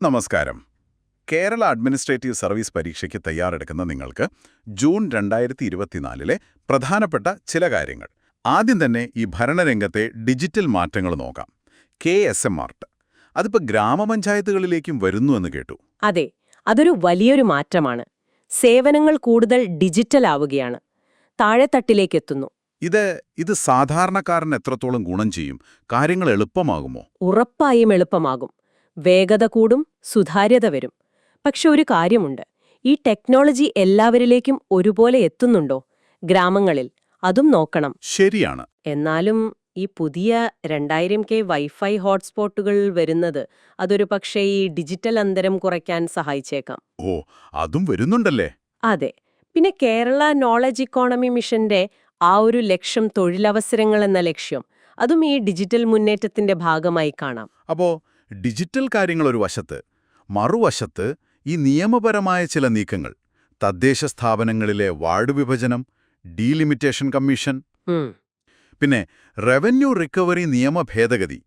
നമസ്കാരം. Kerala administrative service പരീക്ഷയ്ക്ക് തയ്യാറെടുക്കുന്ന നിങ്ങൾക്ക് ജൂൺ 2024 പ്രധാനപ്പെട്ട ചില കാര്യങ്ങൾ. ആദ്യം തന്നെ ഈ ഭരണരംഗത്തെ ഡിജിറ്റൽ മാറ്റങ്ങൾ നോക്കാം. KSMRT അതിപ്പോൾ ഗ്രാമപഞ്ചായത്തുകളിലേക്കും വരുന്നു എന്ന് കേട്ടു. അതെ, അതൊരു വലിയൊരു മാറ്റമാണ്. സേവനങ്ങൾ കൂടുതൽ ഡിജിറ്റൽ ആവുകയാണ്, താഴെത്തട്ടിലേക്കെത്തുന്നു. ഇത് സാധാരണക്കാരന് എത്രത്തോളം ഗുണം ചെയ്യും? കാര്യങ്ങൾ എളുപ്പമാകുമോ? ഉറപ്പായും എളുപ്പമാകും. വേഗത കൂടും, സുതാര്യത വരും. പക്ഷെ ഒരു കാര്യമുണ്ട്, ഈ ടെക്നോളജി എല്ലാവരിലേക്കും ഒരുപോലെ എത്തുന്നുണ്ടോ? ഗ്രാമങ്ങളിൽ അതും നോക്കണം. ശരിയാണ്. എന്നാലും ഈ പുതിയ 2000K വൈഫൈ ഹോട്ട്സ്പോട്ടുകൾ വരുന്നത് അതൊരു പക്ഷേ ഈ ഡിജിറ്റൽ അന്തരം കുറയ്ക്കാൻ സഹായിച്ചേക്കാം. ഓ, അതും വരുന്നുണ്ടല്ലേ? അതെ. പിന്നെ കേരള നോളജ് ഇക്കോണമി മിഷന്റെ ആ ഒരു ലക്ഷ്യം, തൊഴിലവസരങ്ങൾ എന്ന ലക്ഷ്യം, അതും ഈ ഡിജിറ്റൽ മുന്നേറ്റത്തിന്റെ ഭാഗമായി കാണാം. അപ്പോ ഡിജിറ്റൽ കാര്യങ്ങൾ ഒരു വശത്ത്, മറുവശത്ത് ഈ നിയമപരമായ ചില നീക്കങ്ങൾ, തദ്ദേശ സ്ഥാപനങ്ങളിലെ വാർഡ് വിഭജനം, ഡീലിമിറ്റേഷൻ കമ്മീഷൻ, പിന്നെ റവന്യൂ റിക്കവറി നിയമ ഭേദഗതി,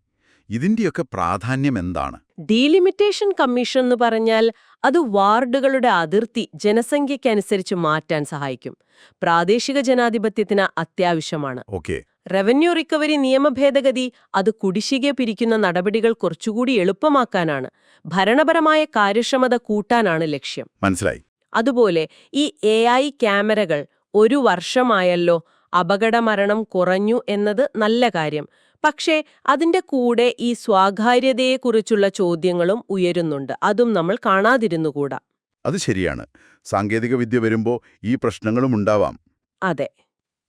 ഇതിന്റെയൊക്കെ പ്രാധാന്യം എന്താണ്? ഡീലിമിറ്റേഷൻ കമ്മീഷൻ എന്ന് പറഞ്ഞാൽ അത് വാർഡുകളുടെ അതിർത്തി ജനസംഖ്യയ്ക്കനുസരിച്ച് മാറ്റാൻ സഹായിക്കും. പ്രാദേശിക ജനാധിപത്യത്തിന് അത്യാവശ്യമാണ്. ഓക്കെ. റവന്യൂ റിക്കവറി നിയമ ഭേദഗതി അത് കുടിശ്ശിക പിരിക്കുന്ന നടപടികൾ കുറച്ചുകൂടി എളുപ്പമാക്കാനാണ്, ഭരണപരമായ കാര്യക്ഷമത കൂട്ടാനാണ് ലക്ഷ്യം. മനസ്സിലായി. അതുപോലെ ഈ AI ക്യാമറകൾ 1 വർഷമായല്ലോ, അപകടമരണം കുറഞ്ഞു എന്നത് നല്ല കാര്യം. പക്ഷേ അതിന്റെ കൂടെ ഈ സ്വാകാര്യതയെക്കുറിച്ചുള്ള ചോദ്യങ്ങളും ഉയരുന്നുണ്ട്. അതും നമ്മൾ കാണാതിരുന്നുകൂടാ. അത് ശരിയാണ്. സാങ്കേതികവിദ്യ വരുമ്പോൾ ഈ പ്രശ്നങ്ങളും ഉണ്ടാവാം. അതെ.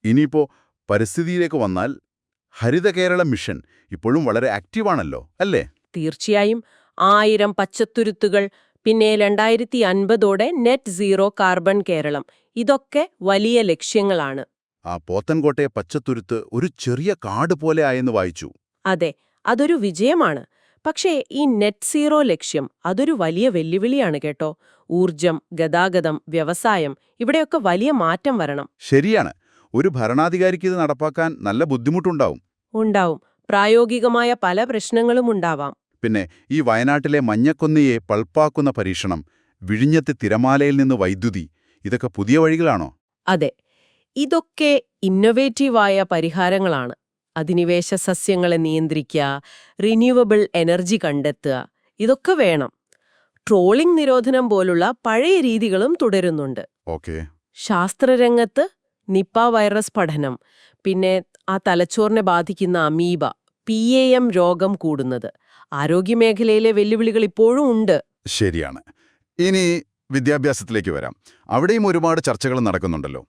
ഇനിയിപ്പോ പരിസ്ഥിതിയിലേക്ക് വന്നാൽ, ഹരിത കേരള മിഷൻ ഇപ്പോഴും വളരെ ആക്റ്റീവാണല്ലോ, അല്ലേ? തീർച്ചയായും. 1000 പച്ചത്തുരുത്തുകൾ, പിന്നെ 2050ഓടെ നെറ്റ് സീറോ കാർബൺ കേരളം, ഇതൊക്കെ വലിയ ലക്ഷ്യങ്ങളാണ്. ആ പോത്തൻകോട്ടെ പച്ചത്തുരുത്ത് ഒരു ചെറിയ കാട് പോലെ ആയെന്ന് വായിച്ചു. അതെ, അതൊരു വിജയമാണ്. പക്ഷേ ഈ നെറ്റ് സീറോ ലക്ഷ്യം അതൊരു വലിയ വെല്ലുവിളിയാണ് കേട്ടോ. ഊർജം, ഗതാഗതം, വ്യവസായം, ഇവിടെയൊക്കെ വലിയ മാറ്റം വരണം. ശരിയാണ്. ഒരു ഭരണാധികാരിക്ക് ഇത് നടപ്പാക്കാൻ നല്ല ബുദ്ധിമുട്ടുണ്ടാവും. ഉണ്ടാവും. പ്രായോഗികമായ പല പ്രശ്നങ്ങളും ഉണ്ടാവാം. പിന്നെ ഈ വയനാട്ടിലെ മഞ്ഞക്കൊന്നയെ പൾപ്പാക്കുന്ന പരീക്ഷണം, വിഴിഞ്ഞത്തെ തിരമാലയിൽ നിന്ന് വൈദ്യുതി, ഇതൊക്കെ പുതിയ വഴികളാണോ? അതെ, ഇതൊക്കെ ഇന്നൊവേറ്റീവായ പരിഹാരങ്ങളാണ്. അധിനിവേശ സസ്യങ്ങളെ നിയന്ത്രിക്കുക, റിന്യൂവബിൾ എനർജി കണ്ടെത്തുക, ഇതൊക്കെ വേണം. ട്രോളിംഗ് നിരോധനം പോലുള്ള പഴയ രീതികളും തുടരുന്നുണ്ട്. ഓക്കെ. ശാസ്ത്രരംഗത്ത് നിപ്പ വൈറസ് പഠനം, പിന്നെ ആ തലച്ചോറിനെ ബാധിക്കുന്ന അമീബ, PAM രോഗം കൂടുന്നത്, ആരോഗ്യമേഖലയിലെ വെല്ലുവിളികൾ ഇപ്പോഴും ഉണ്ട്. ശരിയാണ്. ഇനി വിദ്യാഭ്യാസത്തിലേക്ക് വരാം. അവിടെയും ഒരുപാട് ചർച്ചകൾ നടക്കുന്നുണ്ടല്ലോ.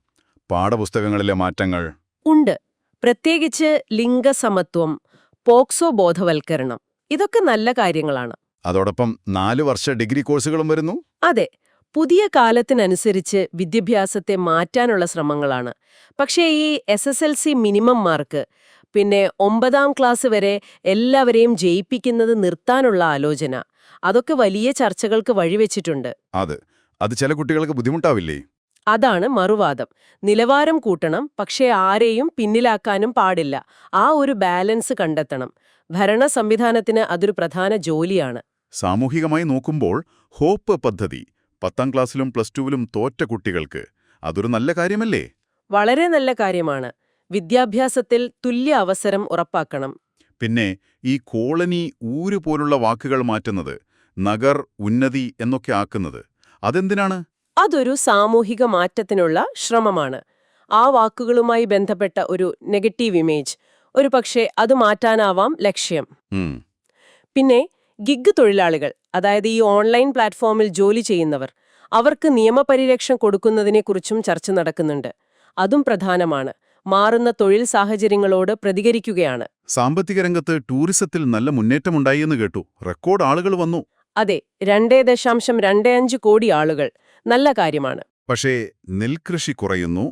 പാഠപുസ്തകങ്ങളിലെ മാറ്റങ്ങൾ ഉണ്ട്. പ്രത്യേകിച്ച് ലിംഗസമത്വം, പോക്സോ ബോധവൽക്കരണം, ഇതൊക്കെ നല്ല കാര്യങ്ങളാണ്. അതോടൊപ്പം 4 വർഷ ഡിഗ്രി കോഴ്സുകളും വരുന്നു. അതെ, പുതിയ കാലത്തിനനുസരിച്ച് വിദ്യാഭ്യാസത്തെ മാറ്റാനുള്ള ശ്രമങ്ങളാണ്. പക്ഷേ ഈ SSLC മിനിമം മാർക്ക്, പിന്നെ 9ാം ക്ലാസ് വരെ എല്ലാവരെയും ജയിപ്പിക്കുന്നത് നിർത്താനുള്ള ആലോചന, അതൊക്കെ വലിയ ചർച്ചകൾക്ക് വഴിവെച്ചിട്ടുണ്ട്. അത് ചില കുട്ടികൾക്ക് ബുദ്ധിമുട്ടാവില്ലേ? അതാണ് മറുവാദം. നിലവാരം കൂട്ടണം, പക്ഷേ ആരെയും പിന്നിലാക്കാനും പാടില്ല. ആ ഒരു ബാലൻസ് കണ്ടെത്തണം. ഭരണ സംവിധാനത്തിന് അതൊരു പ്രധാന ജോലിയാണ്. സാമൂഹികമായി നോക്കുമ്പോൾ ഹോപ്പ് പദ്ധതി, 10ാം ക്ലാസ്സിലും +2വിലും തോറ്റ കുട്ടികൾക്ക് അതൊരു നല്ല കാര്യമല്ലേ? വളരെ നല്ല കാര്യമാണ്. വിദ്യാഭ്യാസത്തിൽ തുല്യ അവസരം ഉറപ്പാക്കണം. പിന്നെ ഈ കോളനി, ഊര് പോലുള്ള വാക്കുകൾ മാറ്റുന്നത്, നഗർ, ഉന്നതി എന്നൊക്കെ ആക്കുന്നത്, അതെന്തിനാണ്? അതൊരു സാമൂഹിക മാറ്റത്തിനുള്ള ശ്രമമാണ്. ആ വാക്കുകളുമായി ബന്ധപ്പെട്ട ഒരു നെഗറ്റീവ് ഇമേജ്, ഒരു പക്ഷേ അത് മാറ്റാനാവാം ലക്ഷ്യം. പിന്നെ ഗിഗ് തൊഴിലാളികൾ, അതായത് ഈ ഓൺലൈൻ പ്ലാറ്റ്ഫോമിൽ ജോലി ചെയ്യുന്നവർ, അവർക്ക് നിയമപരിരക്ഷ കൊടുക്കുന്നതിനെക്കുറിച്ചും ചർച്ച നടക്കുന്നുണ്ട്. അതും പ്രധാനമാണ്. മാറുന്ന തൊഴിൽ സാഹചര്യങ്ങളോട് പ്രതികരിക്കുകയാണ്. സാമ്പത്തിക രംഗത്ത് ടൂറിസത്തിൽ നല്ല മുന്നേറ്റമുണ്ടായി എന്ന് കേട്ടു. റെക്കോർഡ് ആളുകൾ വന്നു. അതെ, 2.25 കോടി ആളുകൾ. നല്ല കാര്യമാണ്. പക്ഷേ നെൽകൃഷി കുറയുന്നു,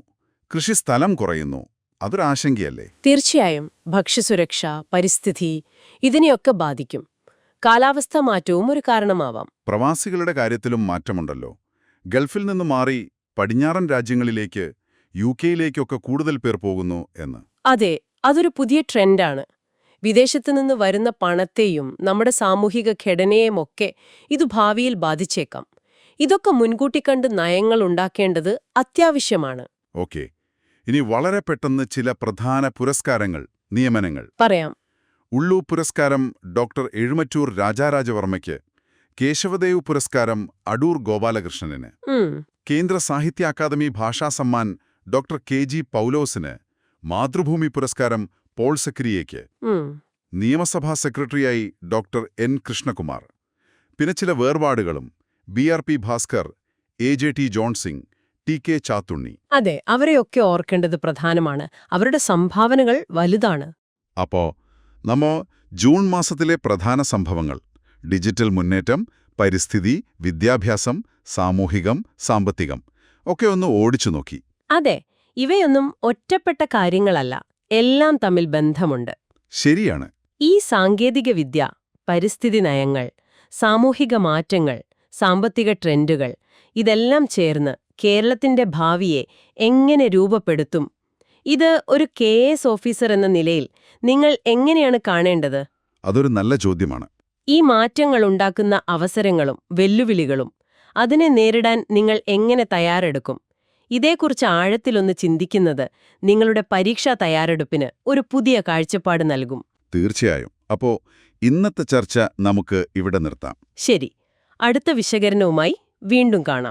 കൃഷിസ്ഥലം കുറയുന്നു, അതൊരാശങ്കയല്ലേ? തീർച്ചയായും. ഭക്ഷ്യസുരക്ഷ, പരിസ്ഥിതി, ഇതിനെയൊക്കെ ബാധിക്കും. കാലാവസ്ഥാ മാറ്റവും ഒരു കാരണമാവാം. പ്രവാസികളുടെ കാര്യത്തിലും മാറ്റമുണ്ടല്ലോ. ഗൾഫിൽ നിന്ന് മാറി പടിഞ്ഞാറൻ രാജ്യങ്ങളിലേക്ക്, UK-യിലേക്കൊക്കെ കൂടുതൽ പേർ പോകുന്നു എന്ന്. അതെ, അതൊരു പുതിയ ട്രെൻഡാണ്. വിദേശത്തു നിന്ന് വരുന്ന പണത്തെയും നമ്മുടെ സാമൂഹിക ഘടനയെയുമൊക്കെ ഇത് ഭാവിയിൽ ബാധിച്ചേക്കാം. ഇതൊക്കെ മുൻകൂട്ടി കണ്ട് നയങ്ങൾ ഉണ്ടാക്കേണ്ടത് അത്യാവശ്യമാണ്. ഓക്കെ. ഇനി വളരെ പെട്ടെന്ന് ചില പ്രധാന പുരസ്കാരങ്ങൾ, നിയമനങ്ങൾ പറയാം. ഉള്ളൂർ പുരസ്കാരം ഡോക്ടർ എഴുമറ്റൂർ രാജാരാജവർമ്മയ്ക്ക്, കേശവദേവ് പുരസ്കാരം അടൂർ ഗോപാലകൃഷ്ണന്, കേന്ദ്ര സാഹിത്യ അക്കാദമി ഭാഷാ സമ്മാൻ ഡോക്ടർ KG പൗലോസിന്, മാതൃഭൂമി പുരസ്കാരം പോൾ സക്രിയയ്ക്ക്, നിയമസഭാ സെക്രട്ടറിയായി ഡോക്ടർ N കൃഷ്ണകുമാർ. പിന്നെ ചില വേർപാടുകളും: BRP Bhaskar, AJT ജോൺസിംഗ്, TK Chathunni. അതെ, അവരെയൊക്കെ ഓർക്കേണ്ടത് പ്രധാനമാണ്. അവരുടെ സംഭാവനകൾ വലുതാണ്. അപ്പോ നമ്മോ ജൂൺ മാസത്തിലെ പ്രധാന സംഭവങ്ങൾ, ഡിജിറ്റൽ മുന്നേറ്റം, പരിസ്ഥിതി, വിദ്യാഭ്യാസം, സാമൂഹികം, സാമ്പത്തികം ഒക്കെ ഒന്ന് ഓടിച്ചു നോക്കി. അതെ, ഇവയൊന്നും ഒറ്റപ്പെട്ട കാര്യങ്ങളല്ല, എല്ലാം തമ്മിൽ ബന്ധമുണ്ട്. ശരിയാണ്. ഈ സാങ്കേതികവിദ്യ, പരിസ്ഥിതി നയങ്ങൾ, സാമൂഹിക മാറ്റങ്ങൾ, സാമ്പത്തിക ട്രെൻഡുകൾ ഇതെല്ലാം ചേർന്ന് കേരളത്തിന്റെ ഭാവിയെ എങ്ങനെ രൂപപ്പെടുത്തും? ഇത് ഒരു KS ഓഫീസർ എന്ന നിലയിൽ നിങ്ങൾ എങ്ങനെയാണ് കാണേണ്ടത്? അതൊരു നല്ല ചോദ്യമാണ്. ഈ മാറ്റങ്ങൾ ഉണ്ടാക്കുന്ന അവസരങ്ങളും വെല്ലുവിളികളും അതിനെ നേരിടാൻ നിങ്ങൾ എങ്ങനെ തയ്യാറെടുക്കും? ഇതേക്കുറിച്ച് ആഴത്തിലൊന്ന് ചിന്തിക്കുന്നത് നിങ്ങളുടെ പരീക്ഷാ തയ്യാറെടുപ്പിന് ഒരു പുതിയ കാഴ്ചപ്പാട് നൽകും. തീർച്ചയായും. അപ്പോ ഇന്നത്തെ ചർച്ച നമുക്ക് ഇവിടെ നിർത്താം. ശരി, അടുത്ത വിശകലനവുമായി വീണ്ടും കാണാം.